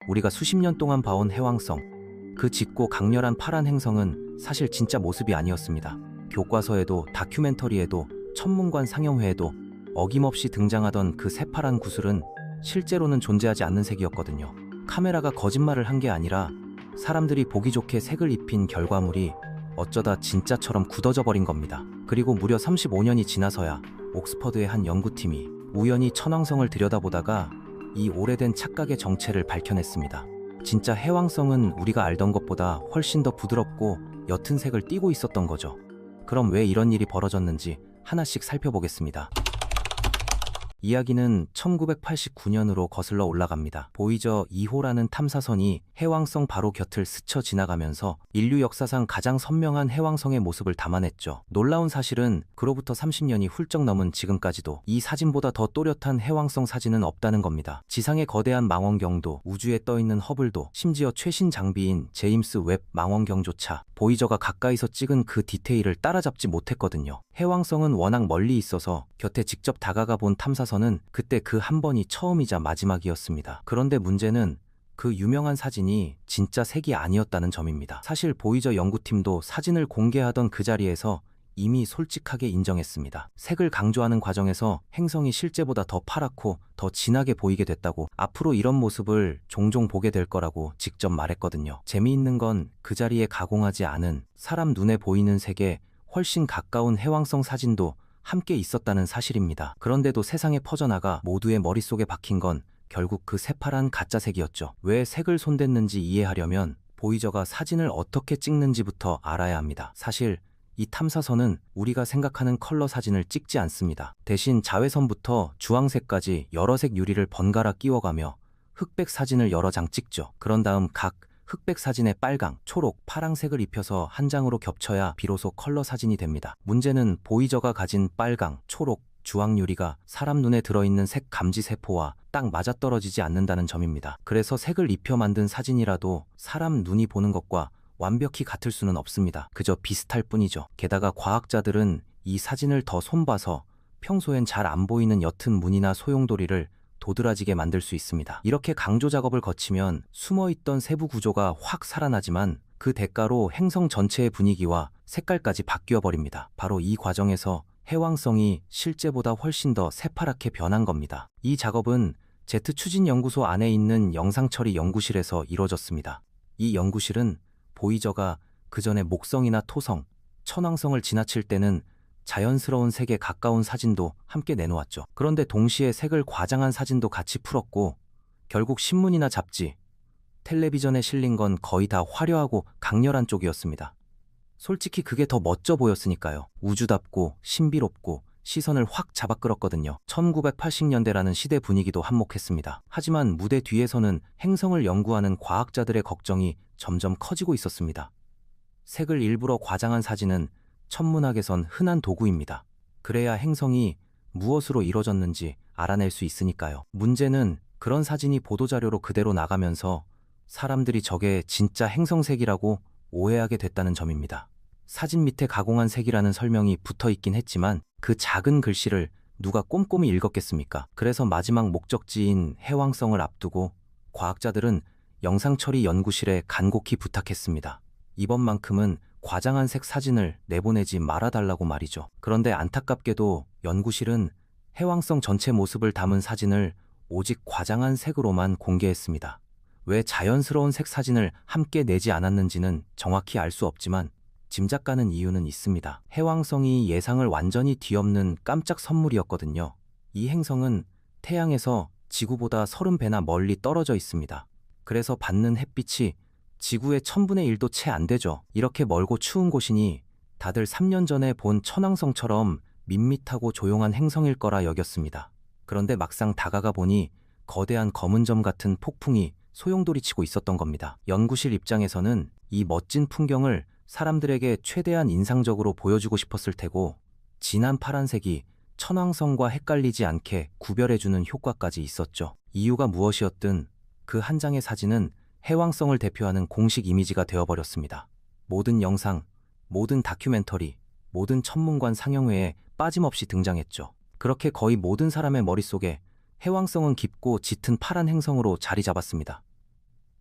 우리가 수십 년 동안 봐온 해왕성, 그 짙고 강렬한 파란 행성은 사실 진짜 모습이 아니었습니다. 교과서에도 다큐멘터리에도 천문관 상영회에도 어김없이 등장하던 그 새파란 구슬은 실제로는 존재하지 않는 색이었거든요. 카메라가 거짓말을 한 게 아니라 사람들이 보기 좋게 색을 입힌 결과물이 어쩌다 진짜처럼 굳어져 버린 겁니다. 그리고 무려 35년이 지나서야 옥스퍼드의 한 연구팀이 우연히 천왕성을 들여다보다가 이 오래된 착각의 정체를 밝혀냈습니다. 진짜 해왕성은 우리가 알던 것보다 훨씬 더 부드럽고 옅은 색을 띠고 있었던 거죠. 그럼 왜 이런 일이 벌어졌는지 하나씩 살펴보겠습니다. 이야기는 1989년으로 거슬러 올라갑니다. 보이저 2호라는 탐사선이 해왕성 바로 곁을 스쳐 지나가면서 인류 역사상 가장 선명한 해왕성의 모습을 담아냈죠. 놀라운 사실은 그로부터 30년이 훌쩍 넘은 지금까지도 이 사진보다 더 또렷한 해왕성 사진은 없다는 겁니다. 지상의 거대한 망원경도, 우주에 떠있는 허블도, 심지어 최신 장비인 제임스 웹 망원경조차 보이저가 가까이서 찍은 그 디테일을 따라잡지 못했거든요. 해왕성은 워낙 멀리 있어서 곁에 직접 다가가 본 탐사선은 그때 그 한 번이 처음이자 마지막이었습니다. 그런데 문제는 그 유명한 사진이 진짜 색이 아니었다는 점입니다. 사실 보이저 연구팀도 사진을 공개하던 그 자리에서 이미 솔직하게 인정했습니다. 색을 강조하는 과정에서 행성이 실제보다 더 파랗고 더 진하게 보이게 됐다고, 앞으로 이런 모습을 종종 보게 될 거라고 직접 말했거든요. 재미있는 건 그 자리에 가공하지 않은 사람 눈에 보이는 색에 훨씬 가까운 해왕성 사진도 함께 있었다는 사실입니다. 그런데도 세상에 퍼져나가 모두의 머릿속에 박힌 건 결국 그 새파란 가짜색이었죠. 왜 색을 손댔는지 이해하려면 보이저가 사진을 어떻게 찍는지부터 알아야 합니다. 사실 이 탐사선은 우리가 생각하는 컬러 사진을 찍지 않습니다. 대신 자외선부터 주황색까지 여러 색 유리를 번갈아 끼워가며 흑백 사진을 여러 장 찍죠. 그런 다음 각 흑백 사진에 빨강, 초록, 파랑색을 입혀서 한 장으로 겹쳐야 비로소 컬러 사진이 됩니다. 문제는 보이저가 가진 빨강, 초록, 주황 유리가 사람 눈에 들어있는 색 감지 세포와 딱 맞아떨어지지 않는다는 점입니다. 그래서 색을 입혀 만든 사진이라도 사람 눈이 보는 것과 완벽히 같을 수는 없습니다. 그저 비슷할 뿐이죠. 게다가 과학자들은 이 사진을 더 손봐서 평소엔 잘 안 보이는 옅은 무늬나 소용돌이를 도드라지게 만들 수 있습니다. 이렇게 강조 작업을 거치면 숨어있던 세부 구조가 확 살아나지만 그 대가로 행성 전체의 분위기와 색깔까지 바뀌어 버립니다. 바로 이 과정에서 해왕성이 실제보다 훨씬 더 새파랗게 변한 겁니다. 이 작업은 제트 추진연구소 안에 있는 영상처리 연구실에서 이루어졌습니다. 이 연구실은 보이저가 그 전에 목성이나 토성, 천왕성을 지나칠 때는 자연스러운 색에 가까운 사진도 함께 내놓았죠. 그런데 동시에 색을 과장한 사진도 같이 풀었고 결국 신문이나 잡지, 텔레비전에 실린 건 거의 다 화려하고 강렬한 쪽이었습니다. 솔직히 그게 더 멋져 보였으니까요. 우주답고 신비롭고 시선을 확 잡아끌었거든요. 1980년대라는 시대 분위기도 한몫했습니다. 하지만 무대 뒤에서는 행성을 연구하는 과학자들의 걱정이 점점 커지고 있었습니다. 색을 일부러 과장한 사진은 천문학에선 흔한 도구입니다. 그래야 행성이 무엇으로 이루어졌는지 알아낼 수 있으니까요. 문제는 그런 사진이 보도자료로 그대로 나가면서 사람들이 저게 진짜 행성색이라고 오해하게 됐다는 점입니다. 사진 밑에 가공한 색이라는 설명이 붙어 있긴 했지만 그 작은 글씨를 누가 꼼꼼히 읽었겠습니까? 그래서 마지막 목적지인 해왕성을 앞두고 과학자들은 영상처리 연구실에 간곡히 부탁했습니다. 이번만큼은 과장한 색 사진을 내보내지 말아달라고 말이죠. 그런데 안타깝게도 연구실은 해왕성 전체 모습을 담은 사진을 오직 과장한 색으로만 공개했습니다. 왜 자연스러운 색 사진을 함께 내지 않았는지는 정확히 알 수 없지만 짐작가는 이유는 있습니다. 해왕성이 예상을 완전히 뒤엎는 깜짝 선물이었거든요. 이 행성은 태양에서 지구보다 30배나 멀리 떨어져 있습니다. 그래서 받는 햇빛이 지구의 1000분의 1도 채 안 되죠. 이렇게 멀고 추운 곳이니 다들 3년 전에 본 천왕성처럼 밋밋하고 조용한 행성일 거라 여겼습니다. 그런데 막상 다가가 보니 거대한 검은 점 같은 폭풍이 소용돌이치고 있었던 겁니다. 연구실 입장에서는 이 멋진 풍경을 사람들에게 최대한 인상적으로 보여주고 싶었을 테고 진한 파란색이 천왕성과 헷갈리지 않게 구별해주는 효과까지 있었죠. 이유가 무엇이었든 그 한 장의 사진은 해왕성을 대표하는 공식 이미지가 되어버렸습니다. 모든 영상, 모든 다큐멘터리, 모든 천문관 상영회에 빠짐없이 등장했죠. 그렇게 거의 모든 사람의 머릿속에 해왕성은 깊고 짙은 파란 행성으로 자리 잡았습니다.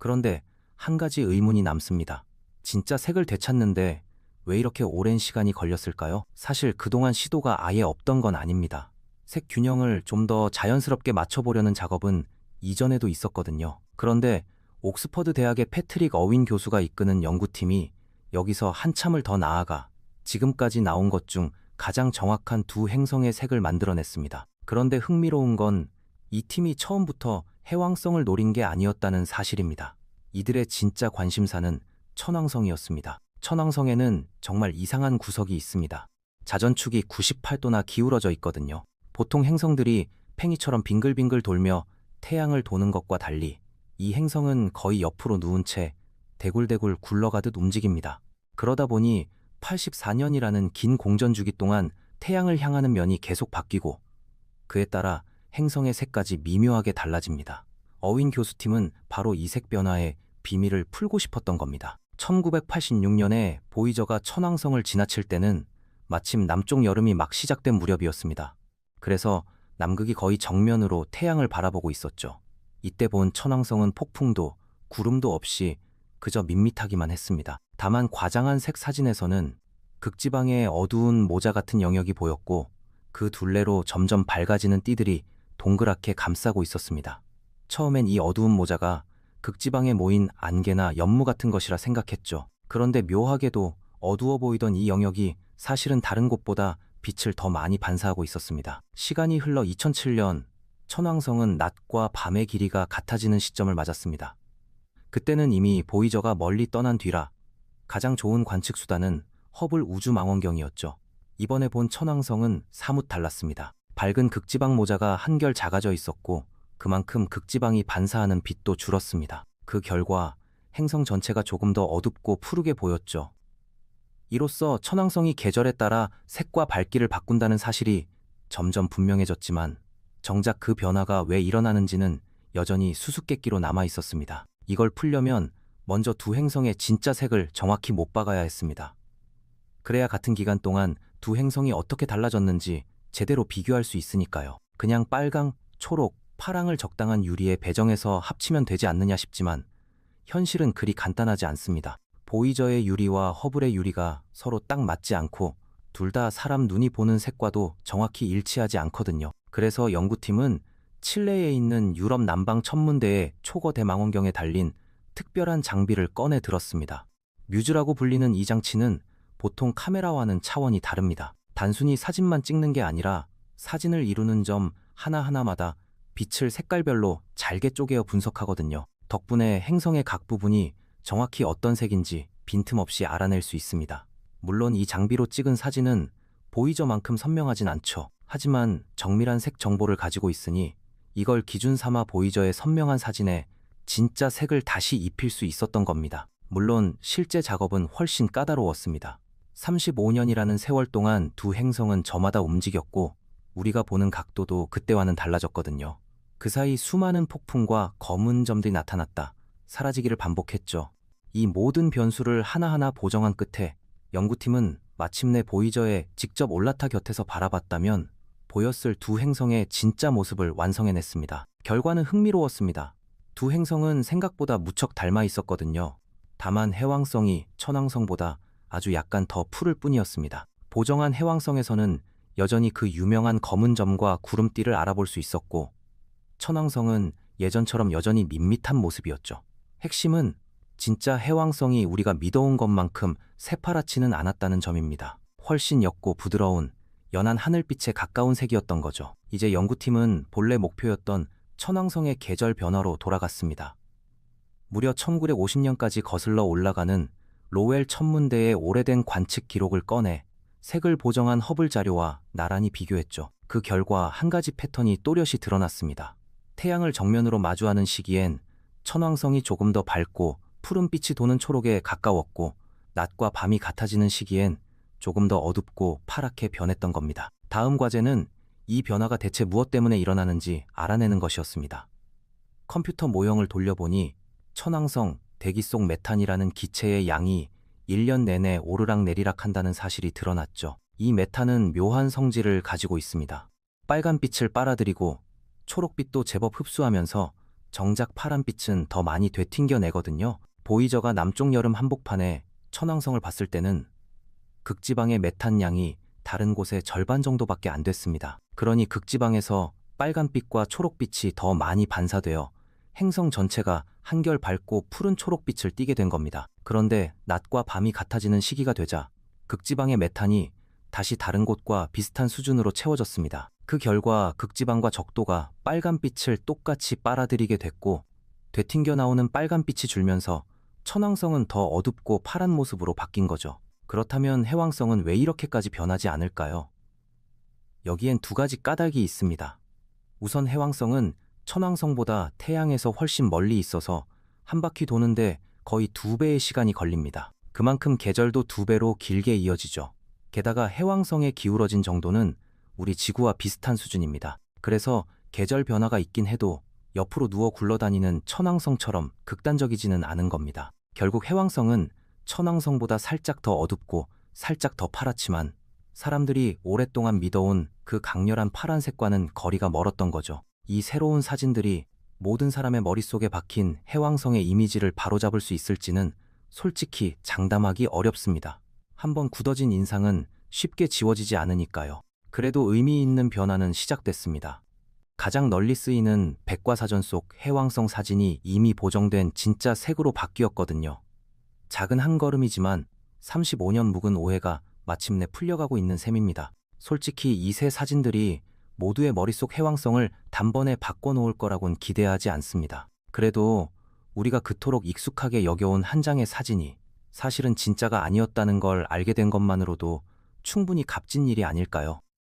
그런데 한 가지 의문이 남습니다. 진짜 색을 되찾는데 왜 이렇게 오랜 시간이 걸렸을까요? 사실 그동안 시도가 아예 없던 건 아닙니다. 색 균형을 좀 더 자연스럽게 맞춰보려는 작업은 이전에도 있었거든요. 그런데 옥스퍼드 대학의 패트릭 어윈 교수가 이끄는 연구팀이 여기서 한참을 더 나아가 지금까지 나온 것 중 가장 정확한 두 행성의 색을 만들어냈습니다. 그런데 흥미로운 건 이 팀이 처음부터 해왕성을 노린 게 아니었다는 사실입니다. 이들의 진짜 관심사는 천왕성이었습니다. 천왕성에는 정말 이상한 구석이 있습니다. 자전축이 98도나 기울어져 있거든요. 보통 행성들이 팽이처럼 빙글빙글 돌며 태양을 도는 것과 달리 이 행성은 거의 옆으로 누운 채 대굴대굴 굴러가듯 움직입니다. 그러다 보니 84년이라는 긴 공전주기 동안 태양을 향하는 면이 계속 바뀌고 그에 따라 행성의 색까지 미묘하게 달라집니다. 어윈 교수팀은 바로 이 색 변화의 비밀을 풀고 싶었던 겁니다. 1986년에 보이저가 천왕성을 지나칠 때는 마침 남쪽 여름이 막 시작된 무렵이었습니다. 그래서 남극이 거의 정면으로 태양을 바라보고 있었죠. 이때 본 천왕성은 폭풍도 구름도 없이 그저 밋밋하기만 했습니다. 다만 과장한 색 사진에서는 극지방의 어두운 모자 같은 영역이 보였고 그 둘레로 점점 밝아지는 띠들이 동그랗게 감싸고 있었습니다. 처음엔 이 어두운 모자가 극지방에 모인 안개나 연무 같은 것이라 생각했죠. 그런데 묘하게도 어두워 보이던 이 영역이 사실은 다른 곳보다 빛을 더 많이 반사하고 있었습니다. 시간이 흘러 2007년, 천왕성은 낮과 밤의 길이가 같아지는 시점을 맞았습니다. 그때는 이미 보이저가 멀리 떠난 뒤라 가장 좋은 관측 수단은 허블 우주망원경이었죠. 이번에 본 천왕성은 사뭇 달랐습니다. 밝은 극지방 모자가 한결 작아져 있었고 그만큼 극지방이 반사하는 빛도 줄었습니다. 그 결과 행성 전체가 조금 더 어둡고 푸르게 보였죠. 이로써 천왕성이 계절에 따라 색과 밝기를 바꾼다는 사실이 점점 분명해졌지만 정작 그 변화가 왜 일어나는지는 여전히 수수께끼로 남아 있었습니다. 이걸 풀려면 먼저 두 행성의 진짜 색을 정확히 못 박아야 했습니다. 그래야 같은 기간 동안 두 행성이 어떻게 달라졌는지 제대로 비교할 수 있으니까요. 그냥 빨강, 초록, 파랑을 적당한 유리에 배정해서 합치면 되지 않느냐 싶지만 현실은 그리 간단하지 않습니다. 보이저의 유리와 허블의 유리가 서로 딱 맞지 않고 둘 다 사람 눈이 보는 색과도 정확히 일치하지 않거든요. 그래서 연구팀은 칠레에 있는 유럽 남방 천문대의 초거 대망원경에 달린 특별한 장비를 꺼내 들었습니다. 뮤즈라고 불리는 이 장치는 보통 카메라와는 차원이 다릅니다. 단순히 사진만 찍는 게 아니라 사진을 이루는 점 하나하나마다 빛을 색깔별로 잘게 쪼개어 분석하거든요. 덕분에 행성의 각 부분이 정확히 어떤 색인지 빈틈없이 알아낼 수 있습니다. 물론 이 장비로 찍은 사진은 보이저만큼 선명하진 않죠. 하지만 정밀한 색 정보를 가지고 있으니 이걸 기준 삼아 보이저의 선명한 사진에 진짜 색을 다시 입힐 수 있었던 겁니다. 물론 실제 작업은 훨씬 까다로웠습니다. 35년이라는 세월 동안 두 행성은 저마다 움직였고 우리가 보는 각도도 그때와는 달라졌거든요. 그 사이 수많은 폭풍과 검은 점들이 나타났다 사라지기를 반복했죠. 이 모든 변수를 하나하나 보정한 끝에 연구팀은 마침내 보이저에 직접 올라타 곁에서 바라봤다면 보였을 두 행성의 진짜 모습을 완성해냈습니다. 결과는 흥미로웠습니다. 두 행성은 생각보다 무척 닮아 있었거든요. 다만 해왕성이 천왕성보다 아주 약간 더 푸를 뿐이었습니다. 보정한 해왕성에서는 여전히 그 유명한 검은 점과 구름띠를 알아볼 수 있었고 천왕성은 예전처럼 여전히 밋밋한 모습이었죠. 핵심은 진짜 해왕성이 우리가 믿어온 것만큼 새파랗지는 않았다는 점입니다. 훨씬 옅고 부드러운 연한 하늘빛에 가까운 색이었던 거죠. 이제 연구팀은 본래 목표였던 천왕성의 계절 변화로 돌아갔습니다. 무려 1950년까지 거슬러 올라가는 로웰 천문대의 오래된 관측 기록을 꺼내 색을 보정한 허블 자료와 나란히 비교했죠. 그 결과 한 가지 패턴이 또렷이 드러났습니다. 태양을 정면으로 마주하는 시기엔 천왕성이 조금 더 밝고 푸른빛이 도는 초록에 가까웠고 낮과 밤이 같아지는 시기엔 조금 더 어둡고 파랗게 변했던 겁니다. 다음 과제는 이 변화가 대체 무엇 때문에 일어나는지 알아내는 것이었습니다. 컴퓨터 모형을 돌려보니 천왕성 대기 속 메탄이라는 기체의 양이 1년 내내 오르락내리락 한다는 사실이 드러났죠. 이 메탄은 묘한 성질을 가지고 있습니다. 빨간빛을 빨아들이고 초록빛도 제법 흡수하면서 정작 파란빛은 더 많이 되튕겨내거든요. 보이저가 남쪽 여름 한복판에 천왕성을 봤을 때는 극지방의 메탄 양이 다른 곳의 절반 정도밖에 안 됐습니다. 그러니 극지방에서 빨간빛과 초록빛이 더 많이 반사되어 행성 전체가 한결 밝고 푸른 초록빛을 띠게 된 겁니다. 그런데 낮과 밤이 같아지는 시기가 되자 극지방의 메탄이 다시 다른 곳과 비슷한 수준으로 채워졌습니다. 그 결과 극지방과 적도가 빨간빛을 똑같이 빨아들이게 됐고 되튕겨 나오는 빨간빛이 줄면서 천왕성은 더 어둡고 파란 모습으로 바뀐 거죠. 그렇다면 해왕성은 왜 이렇게까지 변하지 않을까요? 여기엔 두 가지 까닭이 있습니다. 우선 해왕성은 천왕성보다 태양에서 훨씬 멀리 있어서 한 바퀴 도는데 거의 2배의 시간이 걸립니다. 그만큼 계절도 2배로 길게 이어지죠. 게다가 해왕성의 기울어진 정도는 우리 지구와 비슷한 수준입니다. 그래서 계절 변화가 있긴 해도 옆으로 누워 굴러다니는 천왕성처럼 극단적이지는 않은 겁니다. 결국 해왕성은 천왕성보다 살짝 더 어둡고 살짝 더 파랗지만 사람들이 오랫동안 믿어온 그 강렬한 파란색과는 거리가 멀었던 거죠. 이 새로운 사진들이 모든 사람의 머릿속에 박힌 해왕성의 이미지를 바로잡을 수 있을지는 솔직히 장담하기 어렵습니다. 한번 굳어진 인상은 쉽게 지워지지 않으니까요. 그래도 의미 있는 변화는 시작됐습니다. 가장 널리 쓰이는 백과사전 속 해왕성 사진이 이미 보정된 진짜 색으로 바뀌었거든요. 작은 한 걸음이지만 35년 묵은 오해가 마침내 풀려가고 있는 셈입니다. 솔직히 이 세 사진들이 모두의 머릿속 해왕성을 단번에 바꿔놓을 거라곤 기대하지 않습니다. 그래도 우리가 그토록 익숙하게 여겨온 한 장의 사진이 사실은 진짜가 아니었다는 걸 알게 된 것만으로도 충분히 값진 일이 아닐까요?